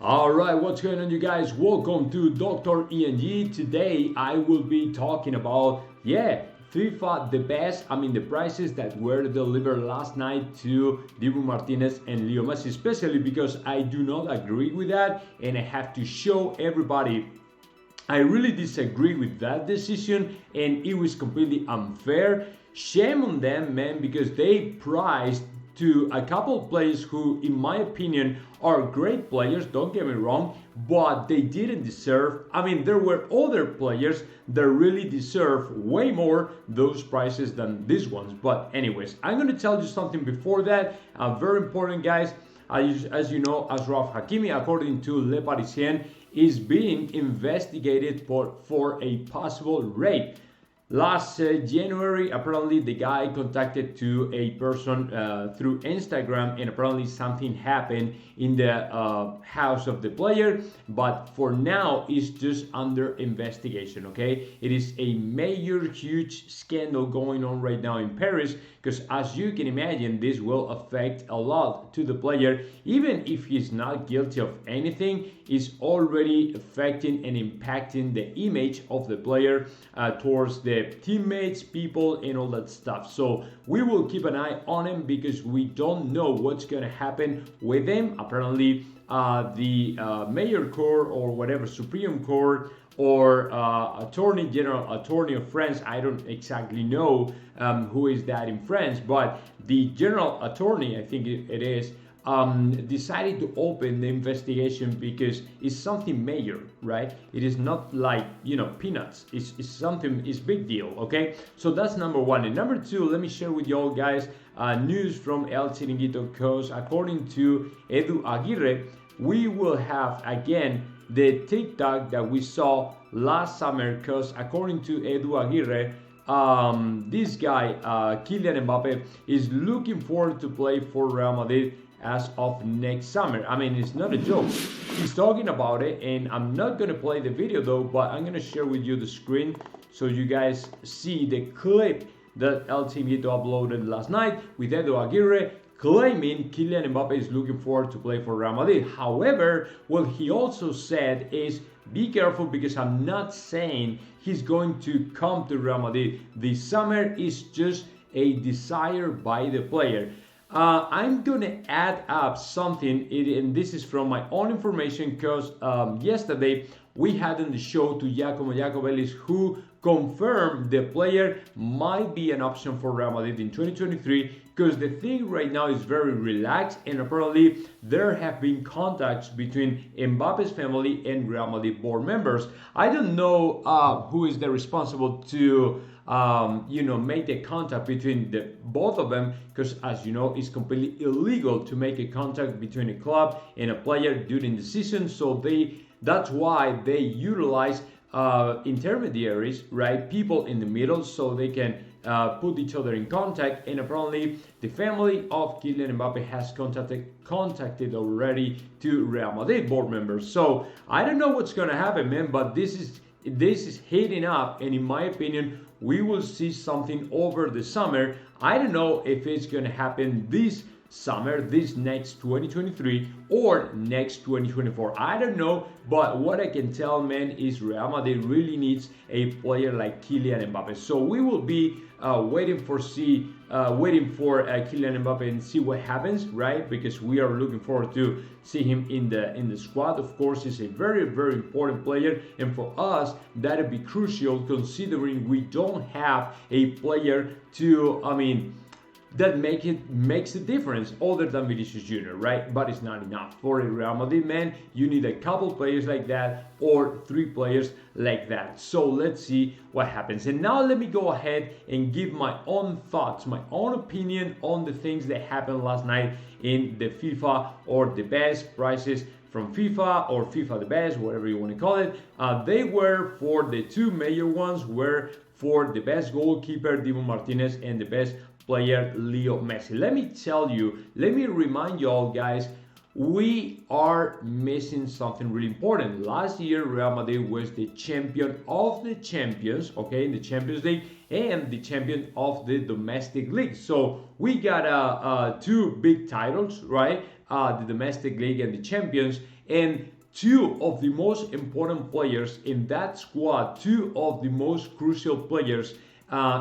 Alright, what's going on, you guys? Welcome to Dr. ENG. Today I will be talking about, FIFA the best. The prices that were delivered last night to Dibu Martinez and Leo Messi, especially because I do not agree with that, and I have to show everybody I really disagree with that decision, and it was completely unfair. Shame on them, man, because they priced to a couple of players who, in my opinion, are great players, don't get me wrong, but they didn't deserve. There were other players that really deserve way more those prices than these ones. But, anyways, I'm going to tell you something before that. Very important, guys. As you know, Achraf Hakimi, according to Le Parisien, is being investigated for a possible rape. Last January, apparently the guy contacted to a person through Instagram, and apparently something happened in the house of the player. But for now, it's just under investigation. Okay, it is a major, huge scandal going on right now in Paris, because as you can imagine, this will affect a lot to the player. Even if he's not guilty of anything, it's already affecting and impacting the image of the player towards the teammates, people, and all that stuff. So we will keep an eye on him, because we don't know what's going to happen with him. Apparently, the mayor court, or whatever, Supreme Court, or attorney general, attorney of France, I don't exactly know who is that in France, but the general attorney, I think it is, decided to open the investigation because it's something major, right? It is not like, peanuts. It's something, it's big deal, okay? So that's number one. And number two, let me share with you all, guys, news from El Chiringuito, because according to Edu Aguirre, we will have again the TikTok that we saw last summer, because according to Edu Aguirre, this guy, Kylian Mbappe, is looking forward to play for Real Madrid as of next summer. It's not a joke. He's talking about it, and I'm not gonna play the video though, but I'm gonna share with you the screen so you guys see the clip that El Chiringuito uploaded last night with Edu Aguirre claiming Kylian Mbappe is looking forward to play for Real Madrid. However, what he also said is, be careful, because I'm not saying he's going to come to Real Madrid this summer. It's just a desire by the player. I'm gonna add up something, and this is from my own information, because yesterday we had on the show to Giacomo Jacobellis, who confirmed the player might be an option for Real Madrid in 2023, because the thing right now is very relaxed, and apparently there have been contacts between Mbappe's family and Real Madrid board members. I don't know who is the responsible to make the contact between the both of them, because as you know, it's completely illegal to make a contact between a club and a player during the season. So that's why they utilize intermediaries, right? People in the middle, so they can put each other in contact. And apparently the family of Kylian Mbappe has contacted already to Real Madrid board members. So I don't know what's gonna happen, man, but this is heating up, and in my opinion, we will see something over the summer. I don't know if it's gonna happen this summer, this next 2023, or next 2024. I don't know, but what I can tell, man, is Real Madrid really needs a player like Kylian Mbappe. So we will be waiting for Kylian Mbappe and see what happens, right? Because we are looking forward to see him in the squad. Of course, he's a very, very important player, and for us that would be crucial, considering we don't have a player to, that makes a difference other than Vinicius Jr., right? But it's not enough. For a Real Madrid, man, you need a couple players like that, or 3 players like that. So let's see what happens. And now let me go ahead and give my own thoughts, my own opinion on the things that happened last night in the FIFA, or the best prices from FIFA, or FIFA the best, whatever you want to call it. They were, for the 2 major ones, were for the best goalkeeper, Dibu Martinez, and the best player, Leo Messi. Let me remind you all, guys, we are missing something really important. Last year, Real Madrid was the champion of the champions, okay, in the Champions League, and the champion of the domestic league. So we got 2 big titles, right? the domestic league and the champions, and two of the most important players in that squad, two of the most crucial players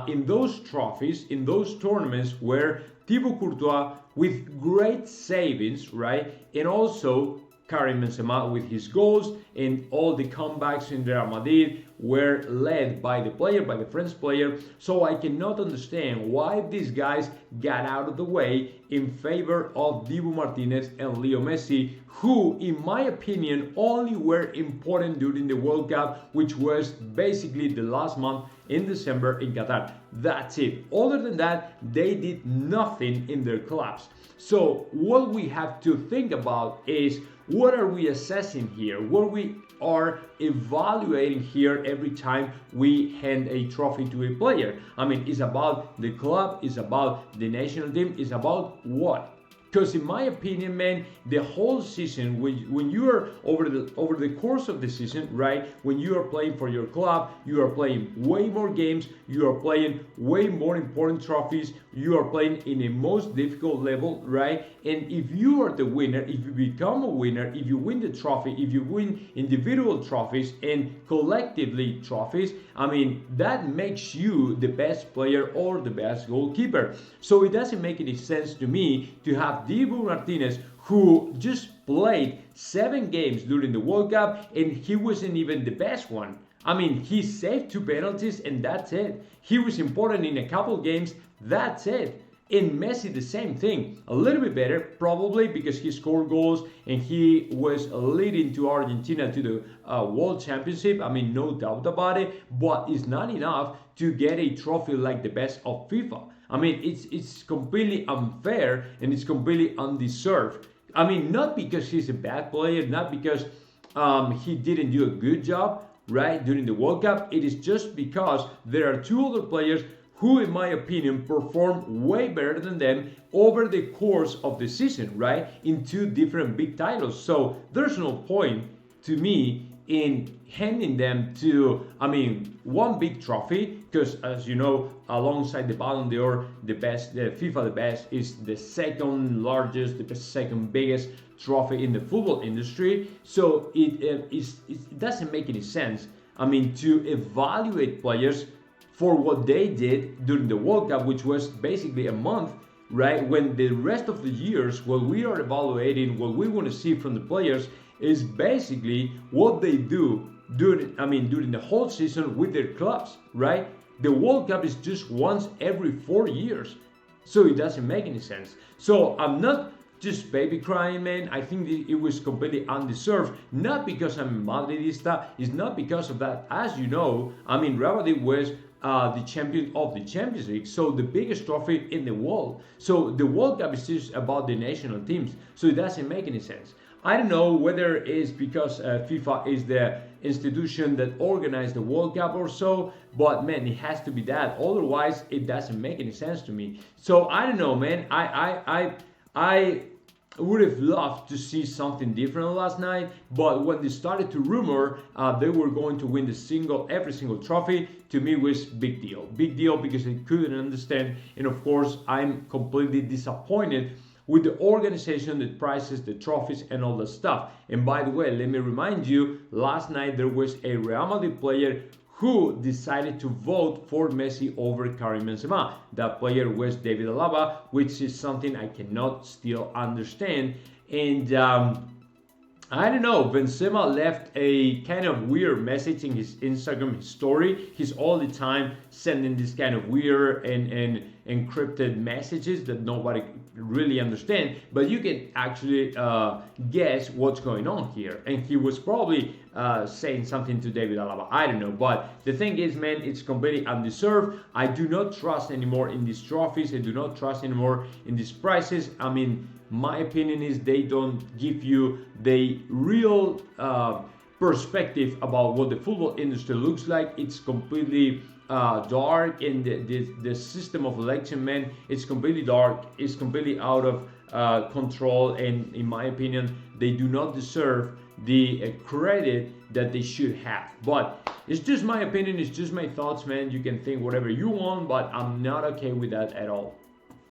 in those trophies, in those tournaments, were Thibaut Courtois with great savings, right? And also Karim Benzema with his goals, and all the comebacks in Real Madrid were led by the player, by the French player. So I cannot understand why these guys got out of the way in favor of Dibu Martinez and Leo Messi, who, in my opinion, only were important during the World Cup, which was basically the last month in December in Qatar. That's it. Other than that, they did nothing in their clubs. So what we have to think about is, what are we assessing here? What we are evaluating here every time we hand a trophy to a player? I mean, it's about the club, it's about the national team, it's about what? Because in my opinion, man, the whole season, when you are over the course of the season, right, when you are playing for your club, you are playing way more games, you are playing way more important trophies, you are playing in a most difficult level, right? And if you are the winner, if you become a winner, if you win the trophy, if you win individual trophies and collectively trophies, I mean, that makes you the best player or the best goalkeeper. So it doesn't make any sense to me to have Dibu Martinez, who just played 7 games during the World Cup, and he wasn't even the best one. I mean, he saved 2 penalties and that's it. He was important in a couple games, that's it. And Messi, the same thing. A little bit better, probably because he scored goals and he was leading to Argentina to the World Championship. I mean, no doubt about it. But it's not enough to get a trophy like the best of FIFA. I mean, it's completely unfair and it's completely undeserved. I mean, not because he's a bad player, not because he didn't do a good job, right, during the World Cup. It is just because there are 2 other players who, in my opinion, performed way better than them over the course of the season, right, in 2 different big titles. So there's no point to me in handing them to, I mean, one big trophy, because as you know, alongside the Ballon d'Or, the best, the FIFA the best is the second largest, the second biggest trophy in the football industry. So it doesn't make any sense, I mean, to evaluate players for what they did during the World Cup, which was basically a month, right? When the rest of the years, what we are evaluating, what we want to see from the players is basically what they do during the whole season with their clubs, right? The World Cup is just once every 4 years, so it doesn't make any sense. So I'm not just baby crying, man. I think it was completely undeserved, not because I'm a Madridista, it's not because of that. As you know, I mean, Real Madrid was the champion of the Champions League, so the biggest trophy in the world. So the World Cup is just about the national teams, so it doesn't make any sense. I don't know whether it's because FIFA is the institution that organized the World Cup or so, but man, it has to be that. Otherwise, it doesn't make any sense to me. So I don't know, man. I would have loved to see something different last night, but when they started to rumor they were going to win every single trophy, to me was big deal because I couldn't understand. And of course, I'm completely disappointed with the organization that prices the trophies and all that stuff. And by the way, let me remind you, last night there was a Real Madrid player who decided to vote for Messi over Karim Benzema. That player was David Alaba, which is something I cannot still understand. And I don't know, Benzema left a kind of weird message in his Instagram story. He's all the time sending this kind of weird and encrypted messages that nobody really understands, but you can actually guess what's going on here. And he was probably saying something to David Alaba, I don't know. But the thing is, man, it's completely undeserved. I do not trust anymore in these trophies. I do not trust anymore in these prizes. I mean, my opinion is they don't give you the real perspective about what the football industry looks like. It's completely dark, and the system of election, man, it's completely dark. It's completely out of control, and in my opinion, they do not deserve the credit that they should have. But it's just my opinion. It's just my thoughts, man. You can think whatever you want, but I'm not okay with that at all.